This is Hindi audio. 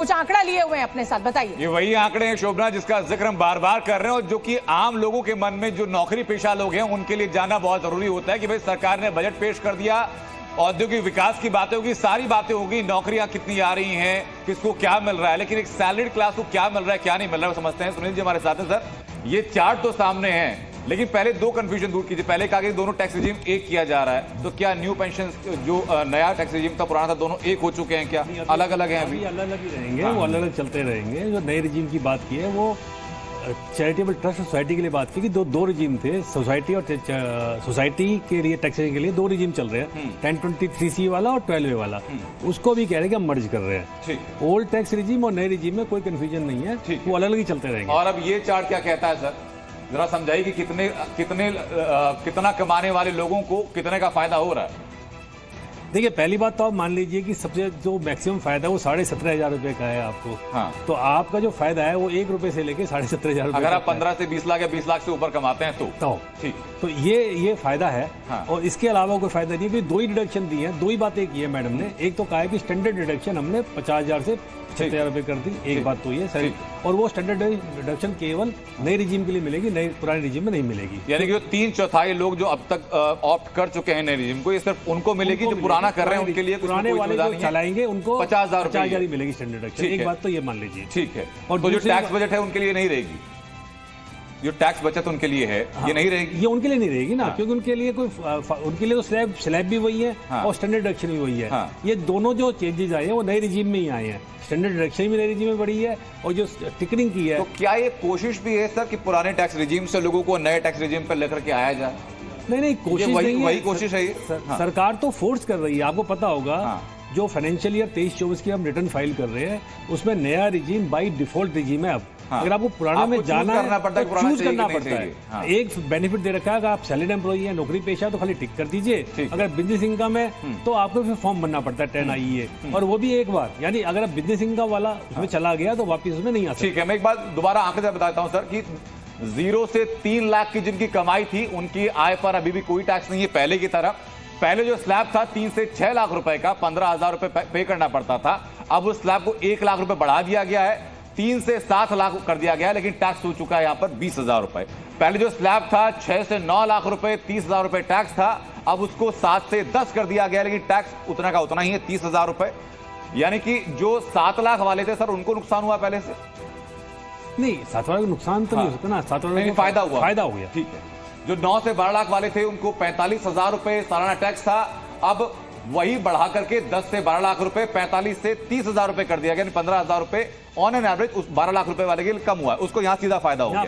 कुछ आंकड़ा लिए हुए हैं अपने साथ, बताइए। ये वही आंकड़े हैं शोभना जिसका जिक्र हम बार बार कर रहे हैं और जो कि आम लोगों के मन में जो नौकरी पेशा लोग हैं उनके लिए जानना बहुत जरूरी होता है कि भाई सरकार ने बजट पेश कर दिया, औद्योगिक विकास की बातें होगी, सारी बातें होगी, नौकरियां कितनी आ रही हैं, किसको क्या मिल रहा है, लेकिन एक सैलरीड क्लास को क्या मिल रहा है क्या नहीं मिल रहा है वो समझते हैं। सुनील जी हमारे साथ हैं। सर ये चार्ट तो सामने है, लेकिन पहले दो कंफ्यूजन दूर कीजिए। पहले कहा कि दोनों टैक्स रिजीम एक किया जा रहा है, तो क्या न्यू पेंशन जो नया टैक्स रिजीम था पुराना था दोनों एक हो चुके हैं, क्या अलग अलग हैं? अभी अलग अलग ही रहेंगे। वो अलग अलग चलते रहेंगे। जो नए रिजीम की बात की है वो चैरिटेबल ट्रस्ट सोसाइटी के लिए बात की कि दो रिजीम थे, सोसाइटी और सोसाइटी के लिए टैक्सेशन के लिए दो रिजीम चल रहे हैं, 1023C वाला और 12A वाला। उसको भी कह रहे हैं कि हम मर्ज कर रहे हैं। ओल्ड टैक्स रिजीम और नए रिजीम में कोई कंफ्यूजन नहीं है, वो अलग अलग ही चलते रहेंगे। और अब ये चार्ट क्या कहता है सर, जरा समझाइए कि कितना कमाने वाले लोगों को कितने का फायदा हो रहा है? देखिए पहली बात तो आप मान लीजिए कि सबसे जो मैक्सिमम फायदा है वो 17,500 रुपए का है आपको। हाँ। तो आपका जो फायदा है वो 1 रुपए से लेके 17,500 रुपए। अगर आप 15 से 20 लाख या 20 लाख से ऊपर कमाते हैं तो ठीक, तो ये फायदा है। हाँ। और इसके अलावा कोई फायदा नहीं है, क्योंकि दो ही डिडक्शन दी है, दो ही बातें की है मैडम ने। एक तो कहा है कि स्टैंडर्ड डिडक्शन हमने 50,000 से 76,000 रुपए कर दी, एक बात तो ये सही। और वो स्टैंडर्ड डिडक्शन केवल नए रिजीम के लिए मिलेगी, नए पुराने रिजीम में नहीं मिलेगी। यानी कि जो 3/4 लोग जो अब तक ऑप्ट कर चुके हैं नए रिजीम को, ये सिर्फ उनको मिलेगी जो पुराना कर रहे हैं उनके लिए पुराने वाले जो चलाएंगे उनको 50,000 ही मिलेगी स्टैंडर्ड डिडक्शन। एक बात तो ये मान लीजिए, ठीक है। और तो जो टैक्स बजट है उनके लिए नहीं रहेगी, जो टैक्स बचत उनके लिए है ये नहीं रहेगी। ये उनके लिए नहीं रहेगी ना, क्योंकि उनके लिए उनके लिए तो स्लैब भी वही है और स्टैंडर्ड डिडक्शन भी वही है। ये दोनों जो चेंजेस आए हैं वो नए रिजीम में ही आए हैं। स्टैंडर्ड डिडक्शन भी नए रिजीम में बढ़ी है और जो टिकरिंग की है। तो क्या ये कोशिश भी है सर कि पुराने टैक्स रिजीम से लोगों को नए टैक्स रिजीम पर लेकर के आया जाए? नहीं, कोशिश नहीं है, वही कोशिश है। सरकार तो फोर्स कर रही है। आपको पता होगा जो फाइनेंशियल ईयर 23-24 की हम रिटर्न फाइल कर रहे हैं उसमें नया रिजीम बाई डिफॉल्ट रिजीम है। अब अगर आपको पुराने में जाना है तो चूज करना पड़ता है। एक बेनिफिट दे रखा है, अगर आप सैलरीड एम्प्लॉई है, नौकरी पेशा है तो खाली टिक कर दीजिए। अगर बिजनेस इनकम है तो आपको फिर फॉर्म भरना पड़ता है 10IE, और वो भी एक बार। यानी अगर आप बिजनेस इनकम वाला उसमें चला गया तो वापिस उसमें नहीं आ सकता। ठीक है, मैं एक बात दोबारा आंकड़े बताता हूँ सर कि 0 से 3 लाख की जिनकी कमाई थी उनकी आय पर अभी भी कोई टैक्स नहीं है पहले की तरह। पहले जो स्लैब था 3 से 6 लाख रुपए का 15,000 रुपए पे करना पड़ता था, अब उस स्लैब को 1 लाख रुपए बढ़ा दिया गया है, 3 से 7 लाख कर दिया गया है, लेकिन टैक्स हो चुका है यहां पर 20,000 रुपए। पहले जो स्लैब था 6 से 9 लाख रुपए 30,000 रुपए टैक्स था, अब उसको 7 से 10 कर दिया गया, लेकिन टैक्स उतना का उतना ही है 30,000 रुपए। यानी कि जो 7 लाख वाले थे सर उनको नुकसान हुआ पहले से? नहीं, 7 लाख नुकसान तो नहीं हो सकता ना, 7 लाख फायदा हुआ, फायदा हो गया। ठीक है। जो 9 से 12 लाख वाले थे उनको 45,000 रुपए सालाना टैक्स था, अब वही बढ़ा करके 10 से 12 लाख रुपए 45 से 30,000 रुपए कर दिया गया, 15,000 रुपए ऑन एन एवरेज उस 12 लाख रुपए वाले के लिए कम हुआ है, उसको यहां सीधा फायदा हो गया।